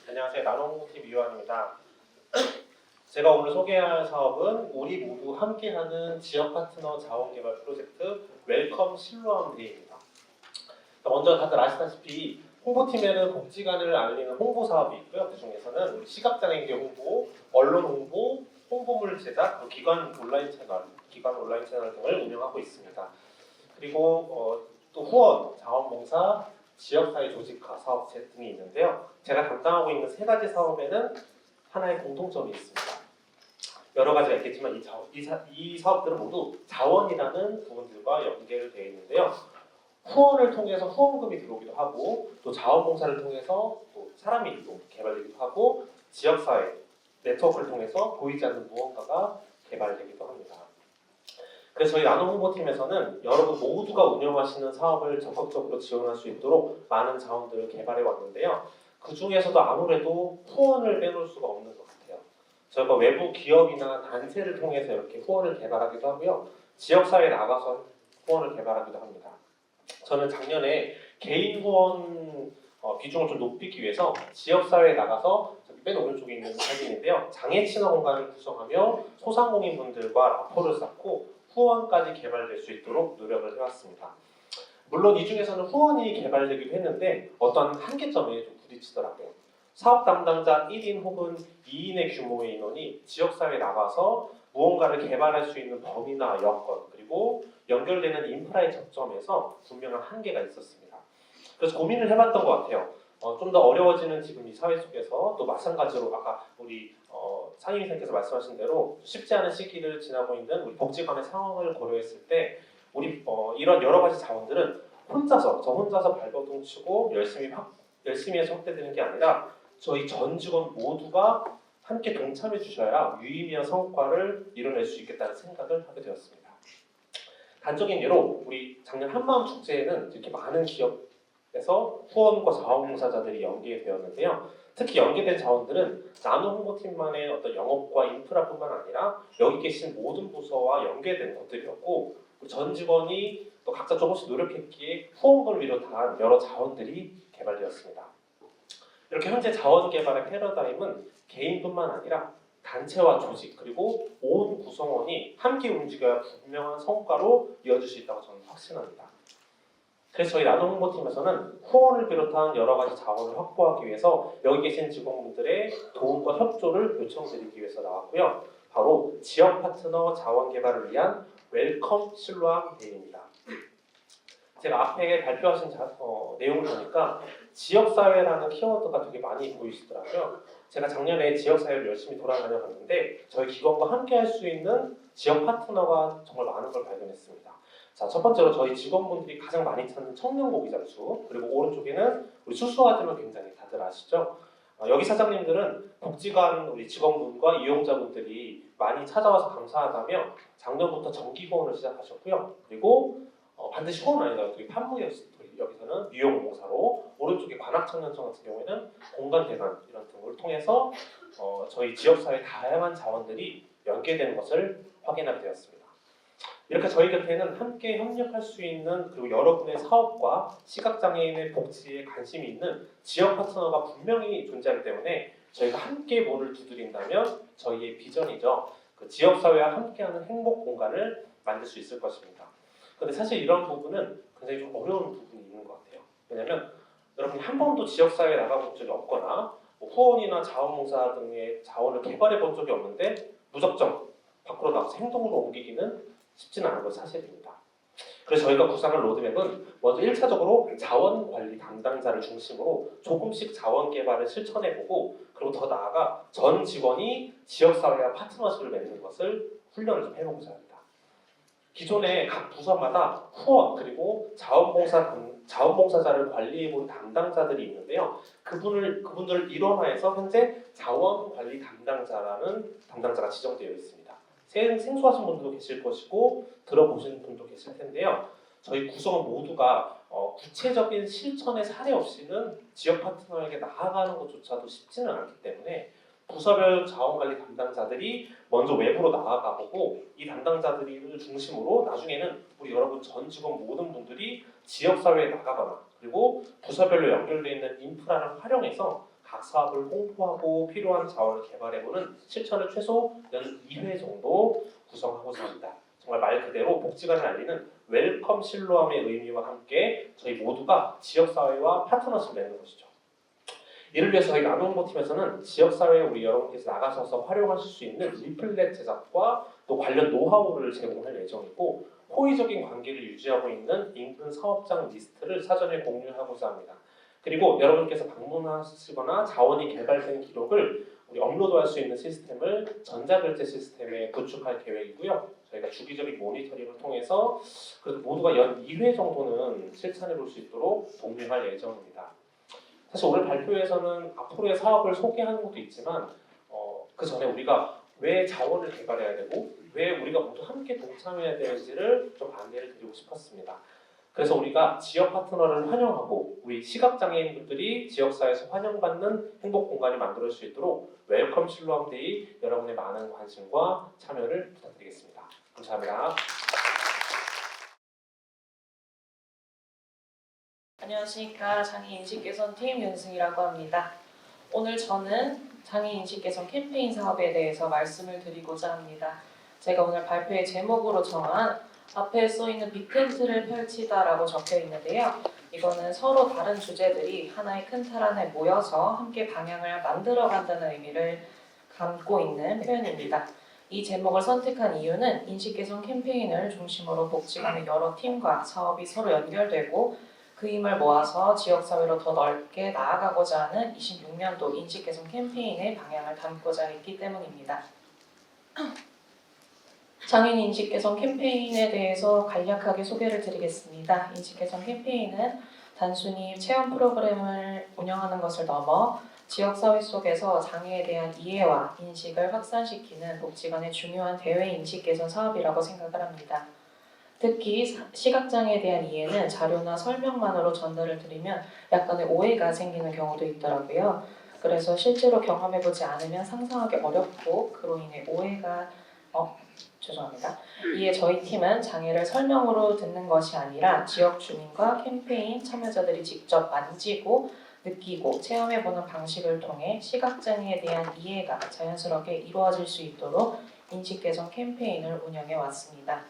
안녕하세요. 나노홍보팀 이효환입니다. 제가 오늘 소개할 사업은 우리 모두 함께하는 지역 파트너 자원개발 프로젝트 웰컴 실로암 데이입니다. 먼저 다들 아시다시피 홍보팀에는 복지관을 알리는 홍보 사업이 있고요. 그 중에서는 우리 시각장애인계 홍보, 언론 홍보, 홍보물 제작, 그리고 기관 온라인 채널 등을 운영하고 있습니다. 그리고 또 후원, 자원봉사, 지역사회 조직화 사업체 등이 있는데요. 제가 담당하고 있는 세 가지 사업에는 하나의 공통점이 있습니다. 여러 가지가 있겠지만 이 사업들은 모두 자원이라는 부분들과 연계를 되어 있는데요. 후원을 통해서 후원금이 들어오기도 하고 또 자원봉사를 통해서 또 사람이 또 개발되기도 하고 지역사회 네트워크를 통해서 보이지 않는 무언가가 개발되기도 합니다. 그래서 저희 나노홍보팀에서는 여러분 모두가 운영하시는 사업을 적극적으로 지원할 수 있도록 많은 자원들을 개발해 왔는데요. 그 중에서도 아무래도 후원을 빼놓을 수가 없는 것 같아요. 저희가 외부 기업이나 단체를 통해서 이렇게 후원을 개발하기도 하고요. 지역사회에 나가서 후원을 개발하기도 합니다. 저는 작년에 개인 후원 비중을 좀 높이기 위해서 지역사회에 나가서 맨 오른쪽에 있는 사진인데요. 장애 친화 공간을 구성하며 소상공인분들과 라포를 쌓고 후원까지 개발될 수 있도록 노력을 해왔습니다. 물론 이 중에서는 후원이 개발되기도 했는데 어떤 한계점에 좀 부딪히더라고요. 사업 담당자 1인 혹은 2인의 규모의 인원이 지역사회에 나가서 무언가를 개발할 수 있는 범위나 여건 그리고 연결되는 인프라의 접점에서 분명한 한계가 있었습니다. 그래서 고민을 해봤던 것 같아요. 좀 더 어려워지는 지금 이 사회 속에서 또 마찬가지로 아까 우리 상임위원께서 말씀하신 대로 쉽지 않은 시기를 지나고 있는 우리 복지관의 상황을 고려했을 때 우리 이런 여러 가지 자원들은 저 혼자서 발버둥 치고 열심히 해서 확대되는 게 아니라 저희 전 직원 모두가 함께 동참해 주셔야 유의미한 성과를 이뤄낼 수 있겠다는 생각을 하게 되었습니다. 단적인 예로 우리 작년 한마음 축제에는 이렇게 많은 기업에서 후원과 자원봉사자들이 연계되었는데요. 특히 연계된 자원들은 나노홍보팀만의 어떤 영업과 인프라뿐만 아니라 여기 계신 모든 부서와 연계된 것들이었고 전 직원이 또 각자 조금씩 노력했기에 후원금을 비롯한 여러 자원들이 개발되었습니다. 이렇게 현재 자원 개발의 패러다임은 개인뿐만 아니라 단체와 조직 그리고 온 구성원이 함께 움직여야 분명한 성과로 이어질 수 있다고 저는 확신합니다. 그래서 저희 나노홍보팀에서는 후원을 비롯한 여러 가지 자원을 확보하기 위해서 여기 계신 직원분들의 도움과 협조를 요청드리기 위해서 나왔고요. 바로 지역 파트너 자원 개발을 위한 웰컴 실로암 데이입니다. 제가 앞에 발표하신 내용을 보니까 지역사회라는 키워드가 되게 많이 보이시더라고요. 제가 작년에 지역사회를 열심히 돌아다녀 봤는데 저희 기관과 함께 할 수 있는 지역 파트너가 정말 많은 걸 발견했습니다. 자, 첫 번째로 저희 직원분들이 가장 많이 찾는 청년고기 장수, 그리고 오른쪽에는 우리 수수화재는 굉장히 다들 아시죠? 여기 사장님들은 복지관 우리 직원분과 이용자분들이 많이 찾아와서 감사하다며 작년부터 정기 후원을 시작하셨고요. 그리고 반드시 후원 아니라 여기 여기서는 유용봉사로 오른쪽에 관악청년청 같은 경우에는 공간대관 이런 등을 통해서 저희 지역사회 다양한 자원들이 연계되는 것을 확인하게 되었습니다. 이렇게 저희 곁에는 함께 협력할 수 있는 그리고 여러분의 사업과 시각장애인의 복지에 관심이 있는 지역 파트너가 분명히 존재하기 때문에 저희가 함께 문을 두드린다면 저희의 비전이죠. 그 지역사회와 함께하는 행복 공간을 만들 수 있을 것입니다. 근데 사실 이런 부분은 굉장히 좀 어려운 부분이 있는 것 같아요. 왜냐하면 여러분이 한 번도 지역사회에 나가본 적이 없거나 후원이나 자원봉사 등의 자원을 개발해 본 적이 없는데 무작정 밖으로 나가서 행동으로 옮기기는 쉽지는 않은 건 사실입니다. 그래서 저희가 구상한 로드맵은 먼저 1차적으로 자원관리 담당자를 중심으로 조금씩 자원 개발을 실천해보고 그리고 더 나아가 전 직원이 지역사회와 파트너십을 맺는 것을 훈련을 좀 해보고자 합니다. 기존에 각 부서마다 후원 그리고 자원봉사자를 관리해본 담당자들이 있는데요. 그분들을 일원화해서 현재 자원관리 담당자라는 담당자가 지정되어 있습니다. 생소하신 분들도 계실 것이고 들어보시는 분도 계실 텐데요. 저희 구성원 모두가 구체적인 실천의 사례 없이는 지역 파트너에게 나아가는 것조차도 쉽지는 않기 때문에 부서별 자원관리 담당자들이 먼저 외부로 나아가보고 이 담당자들을 중심으로 나중에는 우리 여러분 전 직원 모든 분들이 지역사회에 나가거나 그리고 부서별로 연결되어 있는 인프라를 활용해서 각 사업을 홍보하고 필요한 자원을 개발해보는 실천을 최소 연 2회 정도 구성하고자 합니다. 정말 말 그대로 복지관을 알리는 웰컴 실로암의 의미와 함께 저희 모두가 지역사회와 파트너십을 맺는 것이죠. 이를 위해서 저희 나눔홍보팀에서는 지역사회에 우리 여러분께서 나가셔서 활용하실 수 있는 리플렛 제작과 또 관련 노하우를 제공할 예정이고, 호의적인 관계를 유지하고 있는 인근 사업장 리스트를 사전에 공유하고자 합니다. 그리고 여러분께서 방문하시거나 자원이 개발된 기록을 우리 업로드할 수 있는 시스템을 전자결제 시스템에 구축할 계획이고요. 저희가 주기적인 모니터링을 통해서 그래도 모두가 연 2회 정도는 실천해 볼 수 있도록 독려할 예정입니다. 사실 오늘 발표에서는 앞으로의 사업을 소개하는 것도 있지만 그 전에 우리가 왜 자원을 개발해야 되고 왜 우리가 모두 함께 동참해야 되는지를 좀 안내를 드리고 싶었습니다. 그래서 우리가 지역 파트너를 환영하고 우리 시각장애인분들이 지역사회에서 환영받는 행복 공간이 만들 수 있도록 웰컴 실로암 데이 여러분의 많은 관심과 참여를 부탁드리겠습니다. 감사합니다. 안녕하십니까. 장애인식개선팀 윤승이라고 합니다. 오늘 저는 장애인식개선 캠페인 사업에 대해서 말씀을 드리고자 합니다. 제가 오늘 발표의 제목으로 정한 앞에 써있는 빅텐트를 펼치다라고 적혀 있는데요. 이거는 서로 다른 주제들이 하나의 큰 틀 안에 모여서 함께 방향을 만들어간다는 의미를 담고 있는 표현입니다. 이 제목을 선택한 이유는 인식개선 캠페인을 중심으로 복지관의 여러 팀과 사업이 서로 연결되고 그 힘을 모아서 지역사회로 더 넓게 나아가고자 하는 26년도 인식개선 캠페인의 방향을 담고자 했기 때문입니다. 장애인 인식개선 캠페인에 대해서 간략하게 소개를 드리겠습니다. 인식개선 캠페인은 단순히 체험 프로그램을 운영하는 것을 넘어 지역사회 속에서 장애에 대한 이해와 인식을 확산시키는 복지관의 중요한 대외 인식개선 사업이라고 생각을 합니다. 특히 시각장애에 대한 이해는 자료나 설명만으로 전달을 드리면 약간의 오해가 생기는 경우도 있더라고요. 그래서 실제로 경험해보지 않으면 상상하기 어렵고 그로 인해 오해가 이에 저희 팀은 장애를 설명으로 듣는 것이 아니라 지역 주민과 캠페인 참여자들이 직접 만지고 느끼고 체험해보는 방식을 통해 시각장애에 대한 이해가 자연스럽게 이루어질 수 있도록 인식개선 캠페인을 운영해 왔습니다.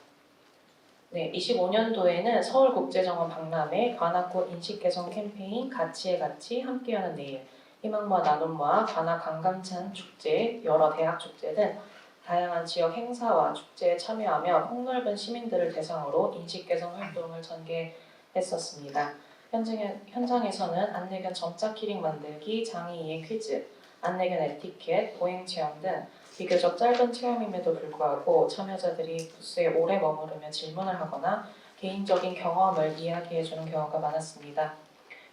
25년도에는 서울국제정원 박람회, 관악구 인식개선 캠페인, 가치의 가치, 함께하는 내일, 희망모아 나눔모아, 관악 강감찬 축제, 여러 대학 축제 등 다양한 지역 행사와 축제에 참여하며 폭넓은 시민들을 대상으로 인식개선 활동을 전개했었습니다. 현장에서는 안내견 점자 키링 만들기, 장애인의 퀴즈, 안내견 에티켓, 보행체험 등 비교적 짧은 체험임에도 불구하고 참여자들이 부스에 오래 머무르며 질문을 하거나 개인적인 경험을 이야기해주는 경우가 많았습니다.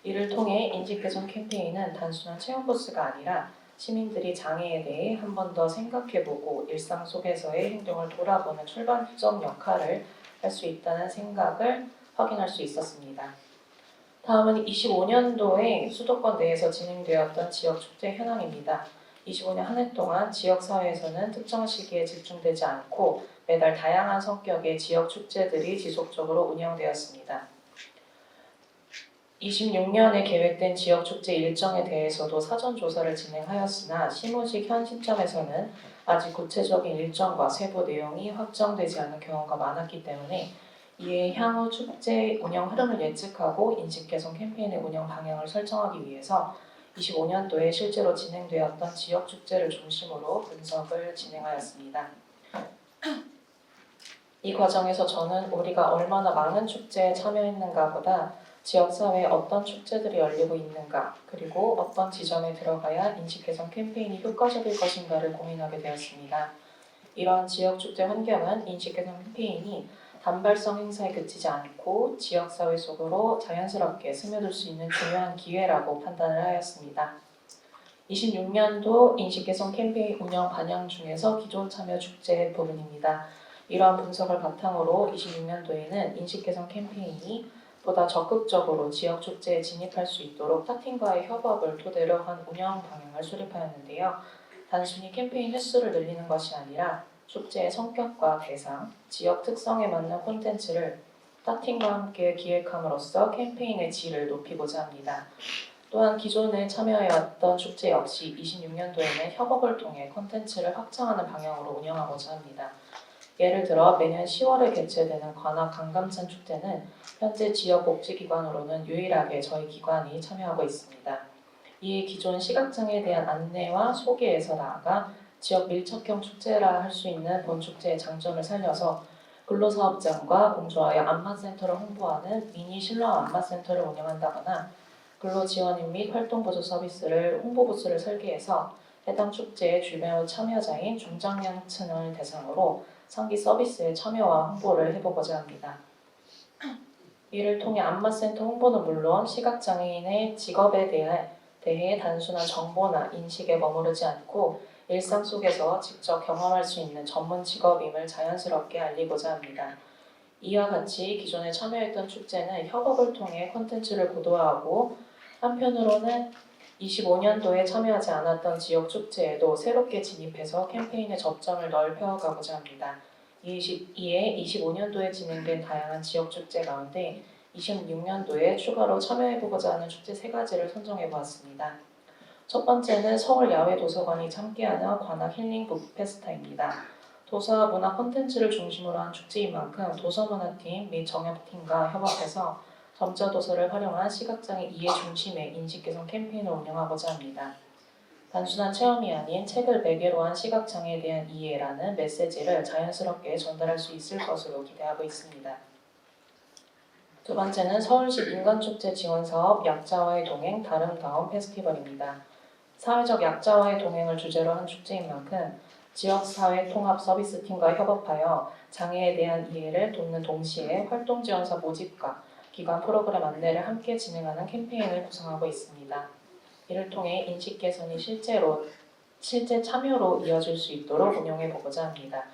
이를 통해 인식개선 캠페인은 단순한 체험 부스가 아니라 시민들이 장애에 대해 한 번 더 생각해보고 일상 속에서의 행동을 돌아보는 출발점 역할을 할 수 있다는 생각을 확인할 수 있었습니다. 다음은 25년도에 수도권 내에서 진행되었던 지역축제 현황입니다. 25년 한 해 동안 지역사회에서는 특정 시기에 집중되지 않고 매달 다양한 성격의 지역축제들이 지속적으로 운영되었습니다. 26년에 계획된 지역축제 일정에 대해서도 사전조사를 진행하였으나 시무식 현 시점에서는 아직 구체적인 일정과 세부 내용이 확정되지 않은 경우가 많았기 때문에 이에 향후 축제 운영 흐름을 예측하고 인식개선 캠페인의 운영 방향을 설정하기 위해서 25년도에 실제로 진행되었던 지역축제를 중심으로 분석을 진행하였습니다. 이 과정에서 저는 우리가 얼마나 많은 축제에 참여했는가 보다 지역사회에 어떤 축제들이 열리고 있는가, 그리고 어떤 지점에 들어가야 인식개선 캠페인이 효과적일 것인가를 고민하게 되었습니다. 이러한 지역축제 환경은 인식개선 캠페인이 단발성 행사에 그치지 않고 지역사회 속으로 자연스럽게 스며들 수 있는 중요한 기회라고 판단을 하였습니다. 26년도 인식개선 캠페인 운영 반영 중에서 기존 참여 축제 부분입니다. 이러한 분석을 바탕으로 26년도에는 인식개선 캠페인이 보다 적극적으로 지역 축제에 진입할 수 있도록 타팀과의 협업을 토대로 한 운영 방향을 수립하였는데요. 단순히 캠페인 횟수를 늘리는 것이 아니라 축제의 성격과 대상, 지역 특성에 맞는 콘텐츠를 타팀과 함께 기획함으로써 캠페인의 질을 높이고자 합니다. 또한 기존에 참여해왔던 축제 역시 26년도에는 협업을 통해 콘텐츠를 확장하는 방향으로 운영하고자 합니다. 예를 들어 매년 10월에 개최되는 관악 강감찬 축제는 현재 지역 복지기관으로는 유일하게 저희 기관이 참여하고 있습니다. 이에 기존 시각장애에 대한 안내와 소개에서 나아가 지역 밀착형 축제라 할 수 있는 본 축제의 장점을 살려서 근로사업장과 공조하여 안마센터를 홍보하는 미니 실로암 안마센터를 운영한다거나 근로지원인 및 활동보조 서비스를 홍보부스를 설계해서 해당 축제의 주변 참여자인 중장년층을 대상으로 상기 서비스의 참여와 홍보를 해보고자 합니다. 이를 통해 안마센터 홍보는 물론 시각장애인의 직업에 대해 단순한 정보나 인식에 머무르지 않고 일상 속에서 직접 경험할 수 있는 전문 직업임을 자연스럽게 알리고자 합니다. 이와 같이 기존에 참여했던 축제는 협업을 통해 콘텐츠를 고도화하고 한편으로는 25년도에 참여하지 않았던 지역 축제에도 새롭게 진입해서 캠페인의 접점을 넓혀가고자 합니다. 이에 25년도에 진행된 다양한 지역 축제 가운데 26년도에 추가로 참여해보고자 하는 축제 3가지를 선정해보았습니다. 첫 번째는 서울 야외도서관이 함께하는 관악 힐링 북페스타입니다. 도서와 문화 콘텐츠를 중심으로 한 축제인 만큼 도서문화팀 및 정협팀과 협업해서 점자 도서를 활용한 시각장애 이해 중심의 인식 개선 캠페인을 운영하고자 합니다. 단순한 체험이 아닌 책을 매개로 한 시각장애에 대한 이해라는 메시지를 자연스럽게 전달할 수 있을 것으로 기대하고 있습니다. 두 번째는 서울시 민간축제 지원사업 약자와의 동행 다름다움 페스티벌입니다. 사회적 약자와의 동행을 주제로 한 축제인 만큼 지역사회 통합 서비스팀과 협업하여 장애에 대한 이해를 돕는 동시에 활동지원사 모집과 기관 프로그램 안내를 함께 진행하는 캠페인을 구성하고 있습니다. 이를 통해 인식 개선이 실제 참여로 이어질 수 있도록 운영해보고자 합니다.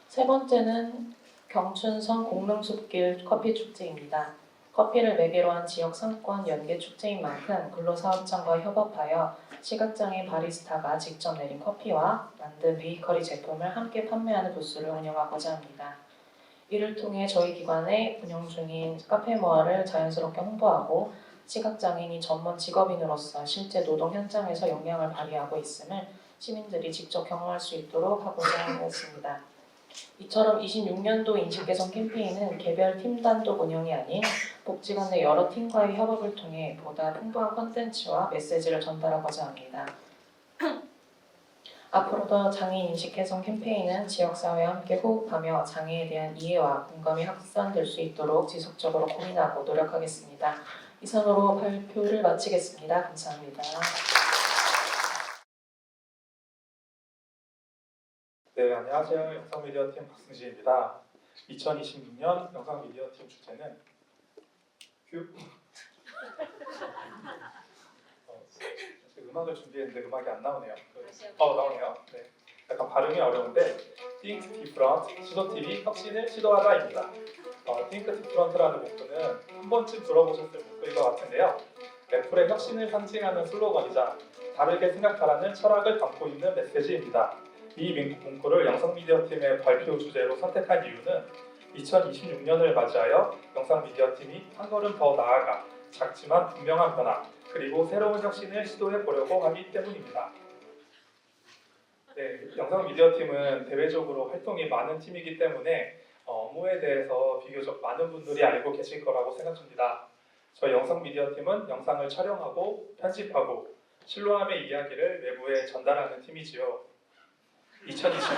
세 번째는 경춘성 공릉숲길 커피축제입니다. 커피를 매개로 한 지역 상권 연계 축제인 만큼 근로사업장과 협업하여 시각장애 바리스타가 직접 내린 커피와 만든 베이커리 제품을 함께 판매하는 부스를 운영하고자 합니다. 이를 통해 저희 기관의 운영 중인 카페모아를 자연스럽게 홍보하고 시각장애인이 전문 직업인으로서 실제 노동 현장에서 역량을 발휘하고 있음을 시민들이 직접 경험할 수 있도록 하고자 하였습니다. 이처럼 26년도 인식개선 캠페인은 개별 팀 단독 운영이 아닌 복지관 내 여러 팀과의 협업을 통해 보다 풍부한 콘텐츠와 메시지를 전달하고자 합니다. 앞으로도 장애인 인식개선 캠페인은 지역사회와 함께 호흡하며 장애에 대한 이해와 공감이 확산될 수 있도록 지속적으로 고민하고 노력하겠습니다. 이상으로 발표를 마치겠습니다. 감사합니다. 네, 안녕하세요. 영상미디어팀 박승진입니다. 2026년 영상미디어팀 주제는 음악을 준비했는데 음악이 안 나오네요. 나오네요. 네. 약간 발음이 어려운데 Think Different, 시도TV 혁신을 시도하다입니다. Think Different라는 문구는 한 번쯤 들어보셨을 문구인 것 같은데요. 애플의 혁신을 상징하는 슬로건이자 다르게 생각하라는 철학을 담고 있는 메시지입니다. 이 문구를 영상미디어팀의 발표 주제로 선택한 이유는 2026년을 맞이하여 영상미디어팀이 한 걸음 더 나아가 작지만 분명한 변화 그리고 새로운 혁신을 시도해 보려고 하기 때문입니다. 네, 영상미디어팀은 대외적으로 활동이 많은 팀이기 때문에 업무에 대해서 비교적 많은 분들이 알고 계실 거라고 생각합니다. 저희 영상미디어팀은 영상을 촬영하고 편집하고 실로암의 이야기를 외부에 전달하는 팀이지요. 2025년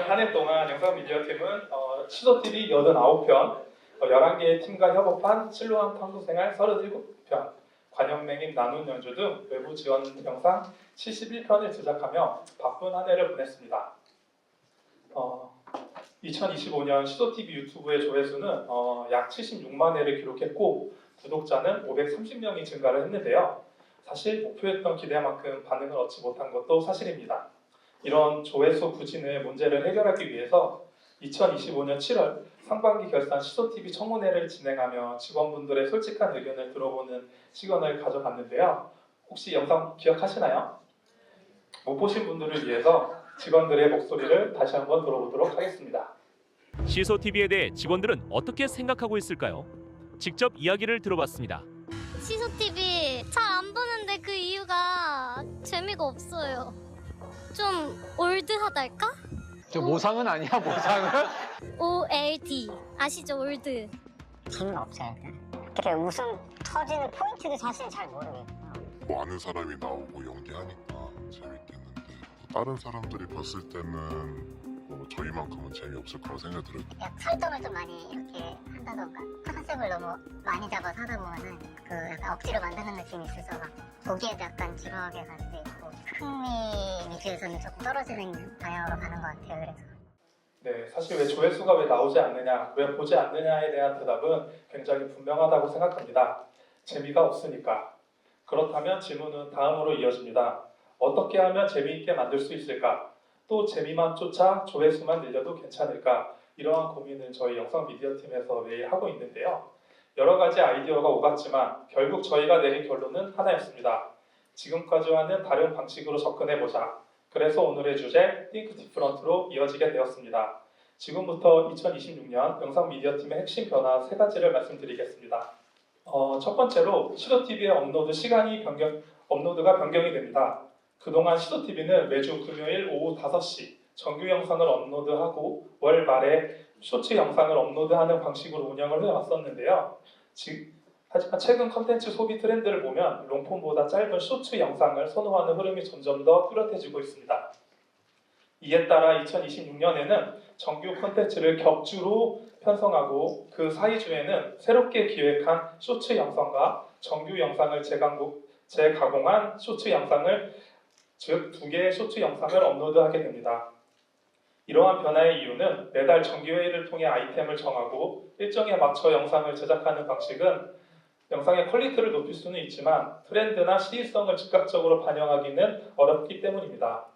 한 해 동안 영상미디어팀은 시도TV 89편, 11개의 팀과 협업한 실로암 탐구생활 37편, 관현맹인 나눈 연주 등 외부 지원 영상 71편을 제작하며 바쁜 한 해를 보냈습니다. 2025년 시도TV 유튜브의 조회수는 약 76만 회를 기록했고 구독자는 530명이 증가를 했는데요. 사실 목표했던 기대만큼 반응을 얻지 못한 것도 사실입니다. 이런 조회수 부진의 문제를 해결하기 위해서 2025년 7월 상반기 결산 시도TV 청문회를 진행하며 직원분들의 솔직한 의견을 들어보는 시간을 가져봤는데요. 혹시 영상 기억하시나요? 못 보신 분들을 위해서 직원들의 목소리를 다시 한번 들어보도록 하겠습니다. 시소TV에 대해 직원들은 어떻게 생각하고 있을까요? 직접 이야기를 들어봤습니다. 시소TV 잘 안 보는데 그 이유가 재미가 없어요. 좀 올드하달까? 저 모상은 아니야, 모상은? OLD 아시죠? 올드. 재미가 없어요. 그렇게 웃음 터지는 포인트도 사실 잘 모르겠고요. 뭐 아는 사람이 나오고 연기하니까 재밌겠는데 다른 사람들이 봤을 때는 뭐 저희만큼은 재미없을 거라 생각이 들어요. 약간 설정을 좀 많이 이렇게 한다던가 컨셉을 너무 많이 잡아서 하다 보면은 그 약간 억지로 만드는 느낌이 있어서 막 보기에도 약간 지루하게 갈 수 있고 흥미 위주에서는 조금 떨어지는 방향으로 가는 것 같아요. 그래서 네, 사실 왜 조회수가 왜 나오지 않느냐, 왜 보지 않느냐에 대한 대답은 굉장히 분명하다고 생각합니다. 재미가 없으니까. 그렇다면 질문은 다음으로 이어집니다. 어떻게 하면 재미있게 만들 수 있을까? 또 재미만 쫓아 조회수만 늘려도 괜찮을까? 이러한 고민을 저희 영상 미디어 팀에서 매일 하고 있는데요. 여러 가지 아이디어가 오갔지만 결국 저희가 내린 결론은 하나였습니다. 지금까지와는 다른 방식으로 접근해보자. 그래서 오늘의 주제 Think Different로 이어지게 되었습니다. 지금부터 2026년 영상 미디어 팀의 핵심 변화 3가지를 말씀드리겠습니다. 첫 번째로 시도TV의 업로드가 변경이 됩니다. 그동안 시도TV는 매주 금요일 오후 5시 정규 영상을 업로드하고 월 말에 쇼츠 영상을 업로드하는 방식으로 운영을 해왔었는데요. 하지만 최근 컨텐츠 소비 트렌드를 보면 롱폼보다 짧은 쇼츠 영상을 선호하는 흐름이 점점 더 뚜렷해지고 있습니다. 이에 따라 2026년에는 정규 컨텐츠를 격주로 편성하고 그 사이 주에는 새롭게 기획한 쇼츠 영상과 정규 영상을 재가공한 쇼츠 영상을 즉 2개의 쇼츠 영상을 업로드하게 됩니다. 이러한 변화의 이유는 매달 정기회의를 통해 아이템을 정하고 일정에 맞춰 영상을 제작하는 방식은 영상의 퀄리티를 높일 수는 있지만 트렌드나 시의성을 즉각적으로 반영하기는 어렵기 때문입니다.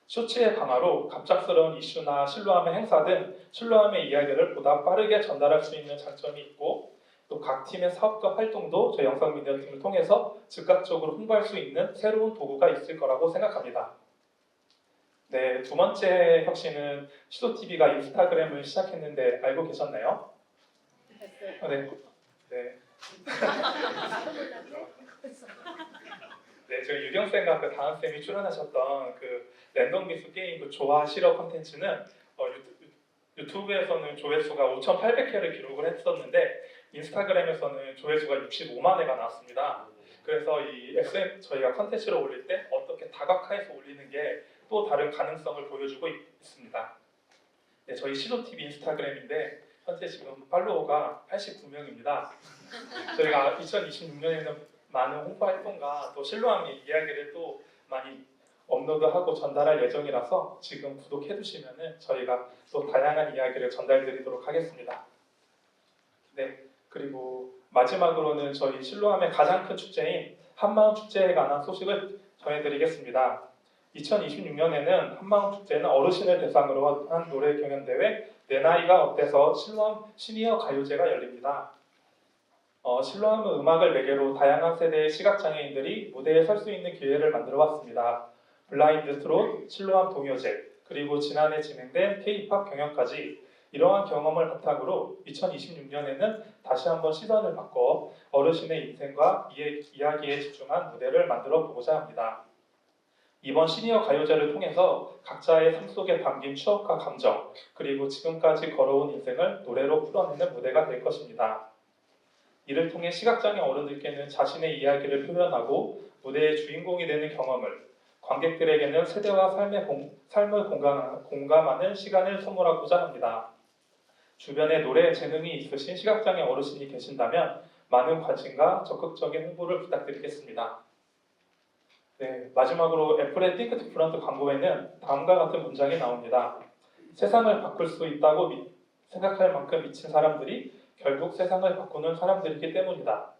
쇼츠의 강화로 갑작스러운 이슈나 신뢰함의 행사 등 신뢰함의 이야기를 보다 빠르게 전달할 수 있는 장점이 있고 또 각 팀의 사업과 활동도 저희 영상 미디어 팀을 통해서 즉각적으로 홍보할 수 있는 새로운 도구가 있을 거라고 생각합니다. 네, 두 번째 혁신은 시도TV가 인스타그램을 시작했는데 알고 계셨나요? 네. 네, 저희 유경쌤과 그 다은쌤이 출연하셨던 그 랜덤 미스 게임 그 좋아 싫어 컨텐츠는 유튜브에서는 조회수가 5,800회를 기록을 했었는데 인스타그램에서는 조회수가 65만 회가 나왔습니다. 그래서 이 저희가 컨텐츠를 올릴 때 어떻게 다각화해서 올리는 게 또 다른 가능성을 보여주고 있습니다. 네, 저희 시도TV 인스타그램인데 현재 지금 팔로워가 89명입니다. 저희가 2026년에는 많은 홍보 활동과 또 신뢰함 이야기를 또 많이 업로드하고 전달할 예정이라서 지금 구독해두시면 저희가 또 다양한 이야기를 전달드리도록 하겠습니다. 네, 그리고 마지막으로는 저희 신뢰함의 가장 큰 축제인 한마음 축제에 관한 소식을 전해드리겠습니다. 2026년에는 한마음 축제는 어르신을 대상으로 한 노래 경연대회 내 나이가 어때서 신뢰함 시니어 가요제가 열립니다. 신뢰함은 음악을 매개로 다양한 세대의 시각장애인들이 무대에 설 수 있는 기회를 만들어 왔습니다. 블라인드 트롯, 신뢰함 동요제, 그리고 지난해 진행된 K-팝 경연까지 이러한 경험을 바탕으로 2026년에는 다시 한번 시선을 바꿔 어르신의 인생과 이야기에 집중한 무대를 만들어 보고자 합니다. 이번 시니어 가요제를 통해서 각자의 삶 속에 담긴 추억과 감정, 그리고 지금까지 걸어온 인생을 노래로 풀어내는 무대가 될 것입니다. 이를 통해 시각장애 어른들께는 자신의 이야기를 표현하고 무대의 주인공이 되는 경험을, 관객들에게는 세대와 삶을 공감하는 시간을 선물하고자 합니다. 주변에 노래 재능이 있으신 시각장애 어르신이 계신다면 많은 관심과 적극적인 홍보를 부탁드리겠습니다. 네, 마지막으로 애플의 Think Different 광고에는 다음과 같은 문장이 나옵니다. 세상을 바꿀 수 있다고 생각할 만큼 미친 사람들이 결국 세상을 바꾸는 사람들이기 때문이다.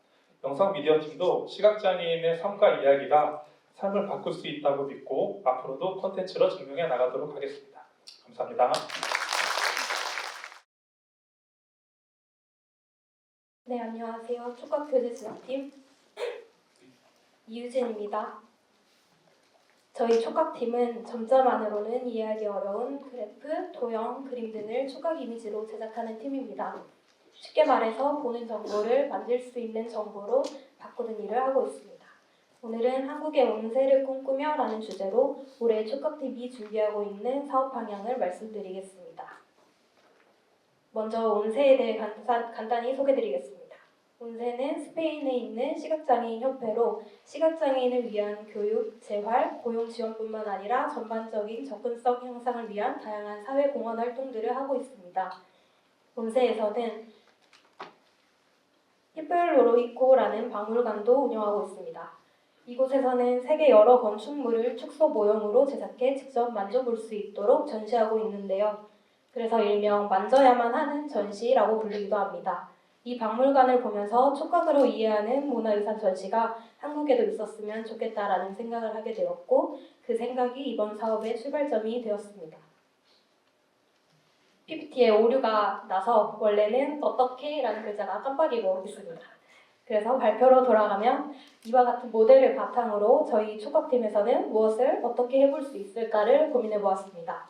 영상 미디어 팀도 시각장애인의 삶과 이야기가 삶을 바꿀 수 있다고 믿고 앞으로도 콘텐츠로 증명해 나가도록 하겠습니다. 감사합니다. 네, 안녕하세요. 촉각교재제작팀 이유진입니다. 저희 촉각팀은 점자만으로는 이해하기 어려운 그래프, 도형, 그림 등을 촉각 이미지로 제작하는 팀입니다. 쉽게 말해서 보는 정보를 만질 수 있는 정보로 바꾸는 일을 하고 있습니다. 오늘은 한국의 온세를 꿈꾸며 라는 주제로 올해 촉각TV 준비하고 있는 사업 방향을 말씀드리겠습니다. 먼저 온세에 대해 간단히 소개드리겠습니다. 온세는 스페인에 있는 시각장애인 협회로 시각장애인을 위한 교육, 재활, 고용 지원뿐만 아니라 전반적인 접근성 향상을 위한 다양한 사회공헌 활동들을 하고 있습니다. 온세에서는 히플로로이코라는 박물관도 운영하고 있습니다. 이곳에서는 세계 여러 건축물을 축소 모형으로 제작해 직접 만져볼 수 있도록 전시하고 있는데요. 그래서 일명 만져야만 하는 전시라고 불리기도 합니다. 이 박물관을 보면서 촉각으로 이해하는 문화유산 전시가 한국에도 있었으면 좋겠다라는 생각을 하게 되었고 그 생각이 이번 사업의 출발점이 되었습니다. PPT에 오류가 나서 원래는 어떻게 라는 글자가 깜빡이고 있습니다. 그래서 발표로 돌아가면 이와 같은 모델을 바탕으로 저희 촉각팀에서는 무엇을 어떻게 해볼 수 있을까를 고민해 보았습니다.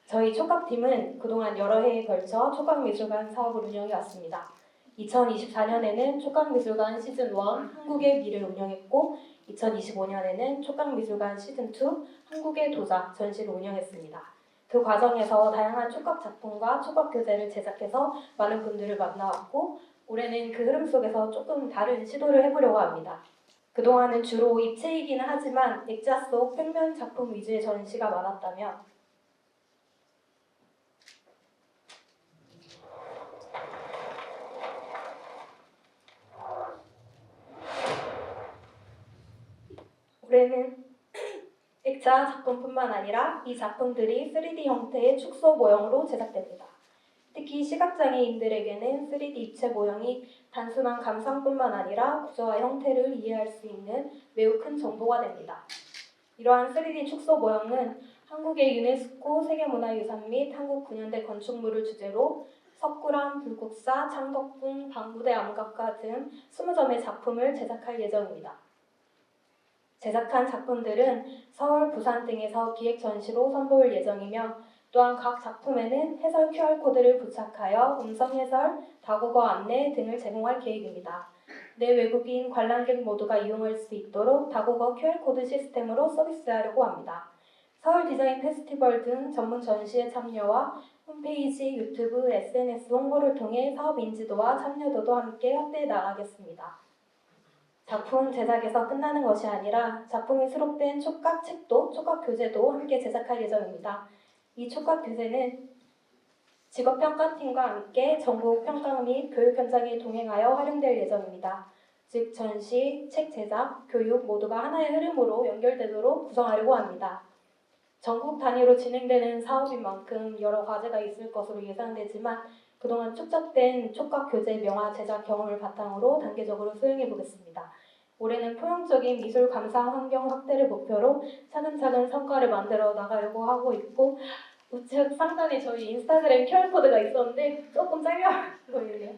저희 촉각팀은 그동안 여러 해에 걸쳐 촉각미술관 사업을 운영해 왔습니다. 2024년에는 촉각미술관 시즌1 한국의 미를 운영했고 2025년에는 촉각미술관 시즌2 한국의 도자 전시를 운영했습니다. 그 과정에서 다양한 촉각 작품과 촉각 교재를 제작해서 많은 분들을 만나왔고 올해는 그 흐름 속에서 조금 다른 시도를 해보려고 합니다. 그동안은 주로 입체이기는 하지만 액자 속 평면 작품 위주의 전시가 많았다면 올해는 액자 작품뿐만 아니라 이 작품들이 3D 형태의 축소 모형으로 제작됩니다. 특히 시각장애인들에게는 3D 입체 모형이 단순한 감상뿐만 아니라 구조와 형태를 이해할 수 있는 매우 큰 정보가 됩니다. 이러한 3D 축소 모형은 한국의 유네스코 세계문화유산 및 한국 근현대 건축물을 주제로 석굴암, 불국사, 창덕궁, 방구대 암각화 등 20점의 작품을 제작할 예정입니다. 제작한 작품들은 서울, 부산 등에서 기획 전시로 선보일 예정이며 또한 각 작품에는 해설 QR코드를 부착하여 음성 해설, 다국어 안내 등을 제공할 계획입니다. 내외국인 관람객 모두가 이용할 수 있도록 다국어 QR코드 시스템으로 서비스하려고 합니다. 서울 디자인 페스티벌 등 전문 전시에 참여와 홈페이지, 유튜브, SNS 홍보를 통해 사업 인지도와 참여도도 함께 확대해 나가겠습니다. 작품 제작에서 끝나는 것이 아니라 작품이 수록된 촉각 책도, 촉각 교재도 함께 제작할 예정입니다. 이 촉각 교재는 직업평가팀과 함께 전국 평가 및 교육 현장에 동행하여 활용될 예정입니다. 즉 전시, 책 제작, 교육 모두가 하나의 흐름으로 연결되도록 구성하려고 합니다. 전국 단위로 진행되는 사업인 만큼 여러 과제가 있을 것으로 예상되지만 그동안 축적된 촉각 교재 명화 제작 경험을 바탕으로 단계적으로 수행해 보겠습니다. 올해는 포용적인 미술 감상 환경 확대를 목표로 차근차근 성과를 만들어 나가려고 하고 있고 우측 상단에 저희 인스타그램 QR코드가 있었는데 조금 짧아 보이네요.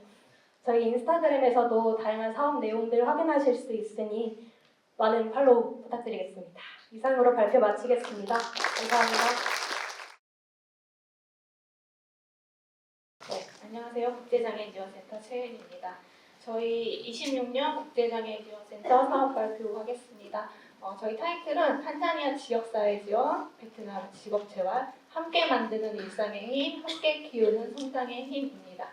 저희 인스타그램에서도 다양한 사업 내용들 확인하실 수 있으니 많은 팔로우 부탁드리겠습니다. 이상으로 발표 마치겠습니다. 감사합니다. 안녕하세요. 국제장애인지원센터 최은입니다. 저희 26년 국제장애인지원센터 사업 발표하겠습니다. 저희 타이틀은 탄자니아 지역사회 지원, 베트남 직업재활, 함께 만드는 일상의 힘, 함께 키우는 성장의 힘입니다.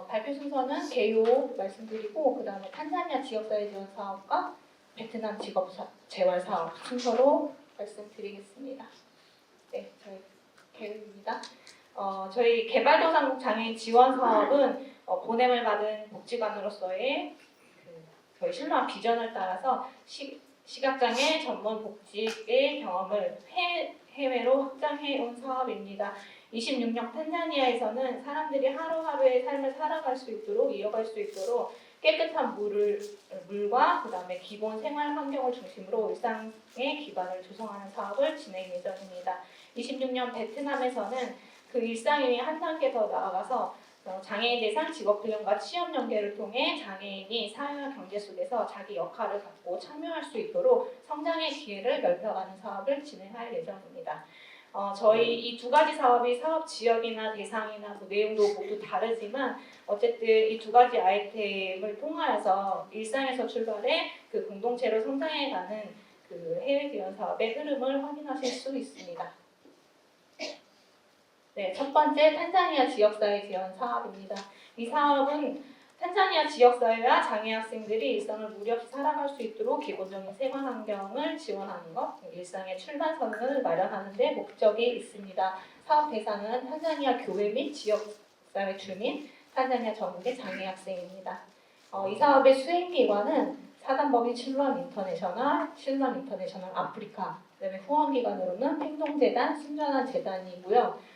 발표 순서는 개요 말씀드리고 그 다음에 탄자니아 지역사회 지원 사업과 베트남 직업재활 사업 순서로 말씀드리겠습니다. 네, 저희 개요입니다. 저희 개발도상국 장애인 지원 사업은 보냄을 받은 복지관으로서의 저희 신뢰한 비전을 따라서 시각장애 전문 복지의 경험을 해외로 확장해온 사업입니다. 26년 탄자니아에서는 사람들이 하루하루의 삶을 살아갈 수 있도록 이어갈 수 있도록 깨끗한 물과 그다음에 기본 생활 환경을 중심으로 일상의 기반을 조성하는 사업을 진행 예정입니다. 26년 베트남에서는 그 일상이 한 단계 더 나아가서 장애인 대상 직업훈련과 취업 연계를 통해 장애인이 사회와 경제 속에서 자기 역할을 갖고 참여할 수 있도록 성장의 기회를 넓혀가는 사업을 진행할 예정입니다. 저희 이 두 가지 사업이 사업 지역이나 대상이나 뭐 내용도 모두 다르지만 어쨌든 이 두 가지 아이템을 통하여서 일상에서 출발해 그 공동체로 성장해가는 그 해외 지원 사업의 흐름을 확인하실 수 있습니다. 네, 첫 번째 탄자니아 지역사회 지원 사업입니다. 이 사업은 탄자니아 지역사회와 장애 학생들이 일상을 무리 없이 살아갈 수 있도록 기본적인 생활 환경을 지원하는 것, 일상의 출발선을 마련하는 데 목적이 있습니다. 사업 대상은 탄자니아 교회 및 지역사회 주민, 탄자니아 전국의 장애 학생입니다. 이 사업의 수행기관은 사단법인 실로암 인터내셔널, 실로암 인터내셔널 아프리카, 그다음에 후원기관으로는 행동재단, 순전한 재단이고요.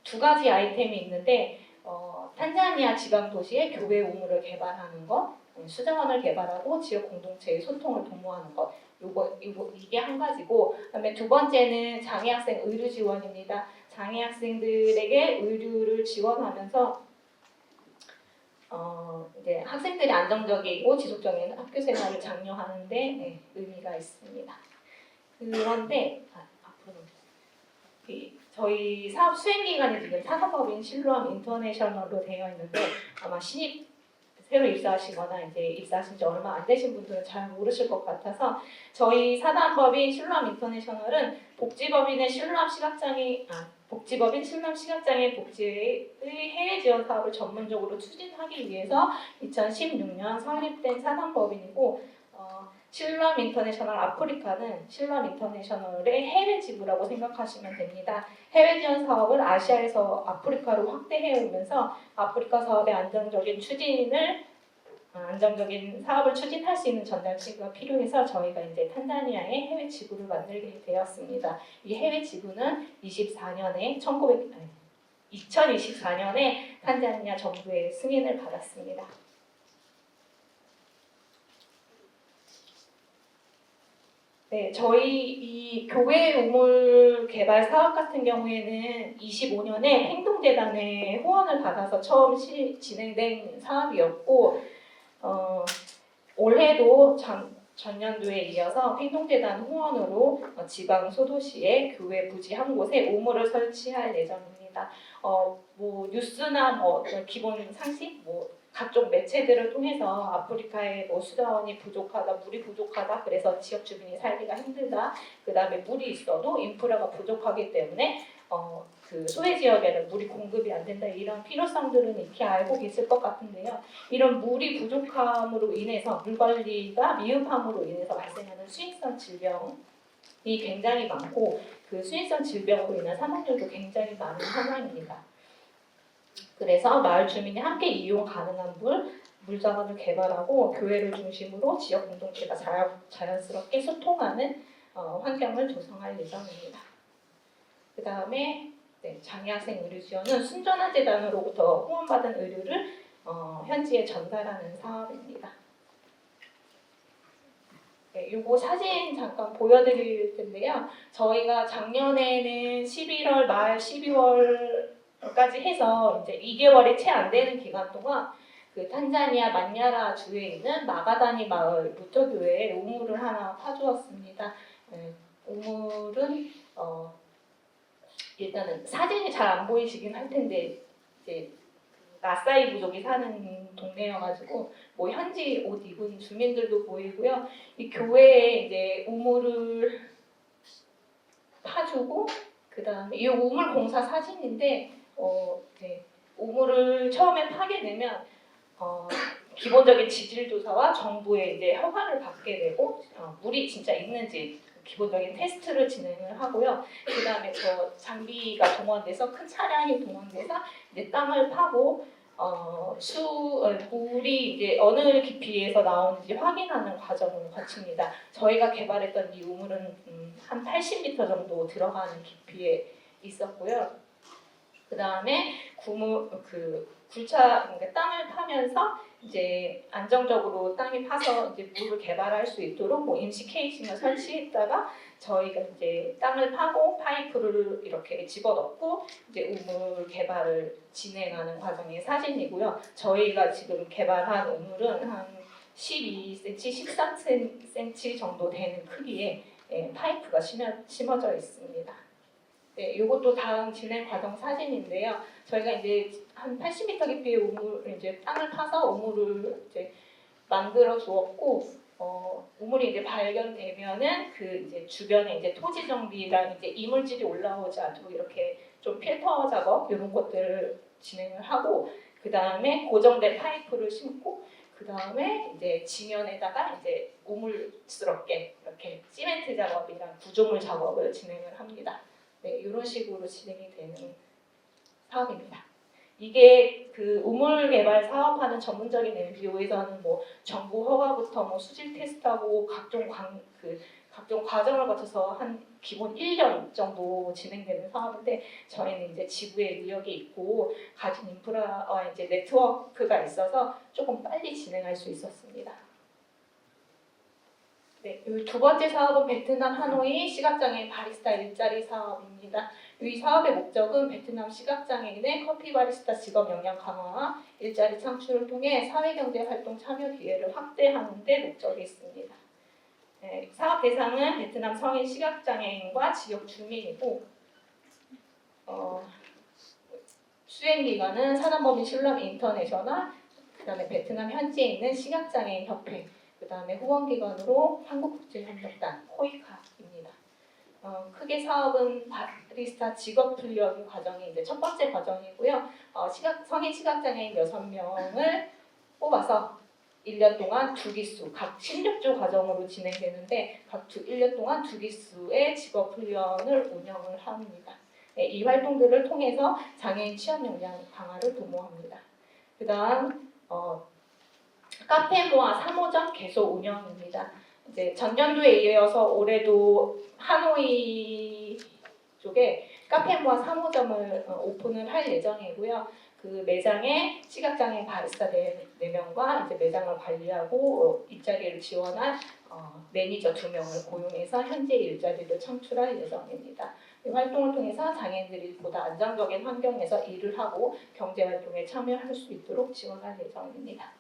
두 가지 아이템이 있는데 탄자니아 지방 도시의 교회 우물을 개발하는 것, 수자원을 개발하고 지역 공동체의 소통을 도모하는 것, 이게 한 가지고, 그다음에 두 번째는 장애 학생 의료 지원입니다. 장애 학생들에게 의료를 지원하면서 이제 학생들이 안정적이고 지속적인 학교 생활을 장려하는데 의미가 있습니다. 그런데 앞으로 저희 사업 수행 기간이 지금 사단법인 실로암 인터내셔널로 되어 있는데 아마 신입 새로 입사하시거나 이제 입사하신 지 얼마 안 되신 분들은 잘 모르실 것 같아서 저희 사단법인 실로암 인터내셔널은 복지법인 실로암 시각장애 복지의 해외 지원 사업을 전문적으로 추진하기 위해서 2016년 설립된 사단법인이고 실로암 인터내셔널 아프리카는 실로암 인터내셔널의 해외 지부라고 생각하시면 됩니다. 해외 지원 사업을 아시아에서 아프리카로 확대해 오면서 아프리카 사업의 안정적인 사업을 추진할 수 있는 전달체가 필요해서 저희가 이제 탄자니아의 해외 지부를 만들게 되었습니다. 이 해외 지부는 2024년에 탄자니아 정부의 승인을 받았습니다. 네, 저희 이 교회 우물 개발 사업 같은 경우에는 25년에 행동재단의 후원을 받아서 처음 진행된 사업이었고 올해도 전년도에 이어서 행동재단 후원으로 지방 소도시의 교회 부지 한 곳에 우물을 설치할 예정입니다. 뭐 뉴스나 뭐 기본 상식, 뭐 각종 매체들을 통해서 아프리카에 뭐 수자원이 부족하다, 물이 부족하다, 그래서 지역 주민이 살기가 힘들다. 그 다음에 물이 있어도 인프라가 부족하기 때문에 그 소외 지역에는 물이 공급이 안 된다. 이런 필요성들은 익히 알고 계실 것 같은데요. 이런 물이 부족함으로 인해서 물 관리가 미흡함으로 인해서 발생하는 수인성 질병이 굉장히 많고 그 수인성 질병으로 인한 사망률도 굉장히 많은 상황입니다. 그래서 마을 주민이 함께 이용 가능한 물자원을 개발하고 교회를 중심으로 지역 공동체가 자연스럽게 소통하는 환경을 조성할 예정입니다. 그 다음에 장애학생 의료 지원은 순전한 재단으로부터 후원받은 의료를 현지에 전달하는 사업입니다. 요거 사진 잠깐 보여드릴 텐데요. 저희가 작년에는 11월 말 12월까지 해서 이제 2개월이 채 안 되는 기간 동안 그 탄자니아 만야라 주에 있는 마가다니 마을 루터교회에 우물을 하나 파주었습니다. 우물은 일단은 사진이 잘 안 보이시긴 할 텐데 이제 나사이 부족이 사는 동네여가지고 뭐 현지 옷 입은 주민들도 보이고요. 이 교회에 이제 우물을 파주고 그 다음에 이 우물 공사 사진인데 우물을 처음에 파게 되면 기본적인 지질 조사와 정부의 이제 허가를 받게 되고 물이 진짜 있는지 기본적인 테스트를 진행을 하고요. 그 다음에 저 장비가 동원돼서 큰 차량이 동원돼서 이제 땅을 파고 물이 이제 어느 깊이에서 나오는지 확인하는 과정을 거칩니다. 저희가 개발했던 이 우물은 한 80m 정도 들어가는 깊이에 있었고요. 그 다음에 그러니까 땅을 파면서 이제 안정적으로 땅이 파서 이제 물을 개발할 수 있도록 뭐 임시 케이싱을 설치했다가 저희가 이제 땅을 파고 파이프를 이렇게 집어넣고 이제 우물 개발을 진행하는 과정의 사진이고요. 저희가 지금 개발한 우물은 한 12cm, 13cm 정도 되는 크기의 파이프가 심어져 있습니다. 네, 이것도 다음 진행 과정 사진인데요. 저희가 이제 한 80m 깊이의 우물, 이제 땅을 파서 우물을 이제 만들어 두었고, 우물이 이제 발견되면은 그 이제 주변에 이제 토지 정비랑 이제 이물질이 올라오지 않도록 이렇게 좀 필터 작업 이런 것들을 진행을 하고, 그 다음에 고정된 파이프를 심고, 그 다음에 이제 지면에다가 이제 우물스럽게 이렇게 시멘트 작업이랑 구조물 작업을 진행을 합니다. 네, 이런 식으로 진행이 되는 사업입니다. 이게 그 우물 개발 사업하는 전문적인 NGO에서는 뭐 정부 허가부터 뭐 수질 테스트하고 각종 과정을 거쳐서 한 기본 1년 정도 진행되는 사업인데, 저희는 이제 지구에 인력이 있고 가진 인프라와 이제 네트워크가 있어서 조금 빨리 진행할 수 있었습니다. 네, 이 두 번째 사업은 베트남 하노이 시각장애인 바리스타 일자리 사업입니다. 이 사업의 목적은 베트남 시각장애인의 커피 바리스타 직업 역량 강화와 일자리 창출을 통해 사회경제 활동 참여 기회를 확대하는 데 목적이 있습니다. 네, 사업 대상은 베트남 성인 시각장애인과 지역 주민이고, 수행 기관은 사단법인 실람 인터내셔널, 그다음에 베트남 현지에 있는 시각장애인 협회, 그다음에 후원기관으로 한국국제협력단 코이카입니다. 크게 사업은 바리스타 직업 훈련 과정이 이제 첫 번째 과정이고요. 성인 시각장애인 6명을 뽑아서 1년 동안 2기수, 각 16주 과정으로 진행되는데 각 1년 동안 2기수의 직업 훈련을 운영을 합니다. 네, 이 활동들을 통해서 장애인 취업 역량 강화를 도모합니다. 그 다음 카페모아 3호점 개소 운영입니다. 이제 전년도에 이어서 올해도 하노이 쪽에 카페모아 3호점을 오픈을 할 예정이고요. 그 매장에 시각장애인 바리스타 4명과 이제 매장을 관리하고 일자리를 지원한 매니저 2명을 고용해서 현재 일자리를 창출할 예정입니다. 이 활동을 통해서 장애인들이 보다 안정적인 환경에서 일을 하고 경제활동에 참여할 수 있도록 지원할 예정입니다.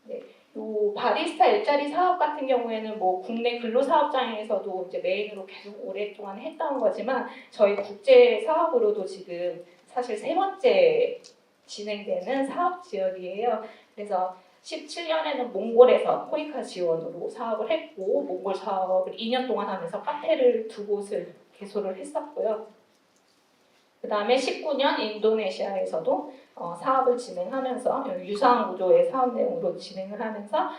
네, 요 바리스타 일자리 사업 같은 경우에는 뭐 국내 근로사업장에서도 이제 메인으로 계속 오랫동안 했던 거지만 저희 국제 사업으로도 지금 사실 3번째 진행되는 사업 지역이에요. 그래서 17년에는 몽골에서 코이카 지원으로 사업을 했고, 몽골 사업을 2년 동안 하면서 카페를 2곳을 개소를 했었고요. 그 다음에 19년 인도네시아에서도 사업을 진행하면서 유사한 구조의 사업 내용으로 진행을 하면서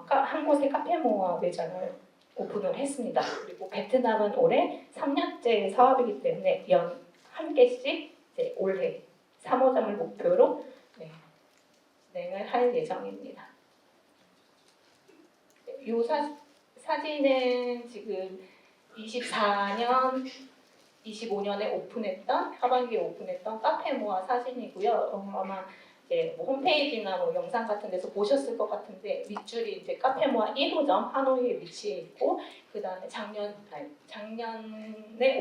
한 곳의 카페모아 매장을 오픈을 했습니다. 그리고 베트남은 올해 3년째 사업이기 때문에 연 1개씩 이제 올해 3호점을 목표로 진행을 할 예정입니다. 이 사진은 지금 24년 25년에 오픈했던 하반기에 오픈했던 카페모아 사진이고요. 아마 이제 뭐 홈페이지나 뭐 영상 같은 데서 보셨을 것 같은데 밑줄이 이제 카페모아 1호점 하노이에 위치해 있고, 그 다음에 작년에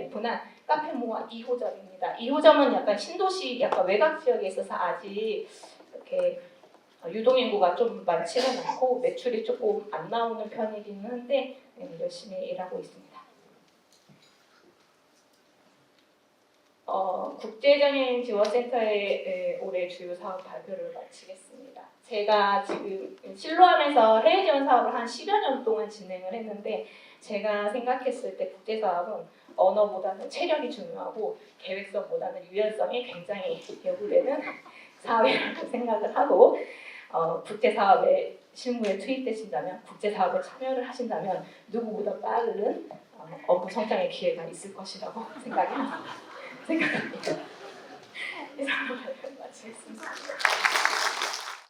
오픈한 카페모아 2호점입니다. 2호점은 약간 신도시, 약간 외곽 지역에 있어서 아직 이렇게 유동인구가 좀 많지는 않고 매출이 조금 안 나오는 편이기는 한데 열심히 일하고 있습니다. 국제장애인 지원센터의 올해 주요 사업 발표를 마치겠습니다. 제가 지금 실로암에서 해외 지원 사업을 한 10여 년 동안 진행을 했는데, 제가 생각했을 때 국제 사업은 언어보다는 체력이 중요하고 계획성보다는 유연성이 굉장히 요구되는 사업이라고 생각을 하고, 국제 사업에 실무에 투입되신다면, 국제 사업에 참여를 하신다면 누구보다 빠른 업무 성장의 기회가 있을 것이라고 생각합니다.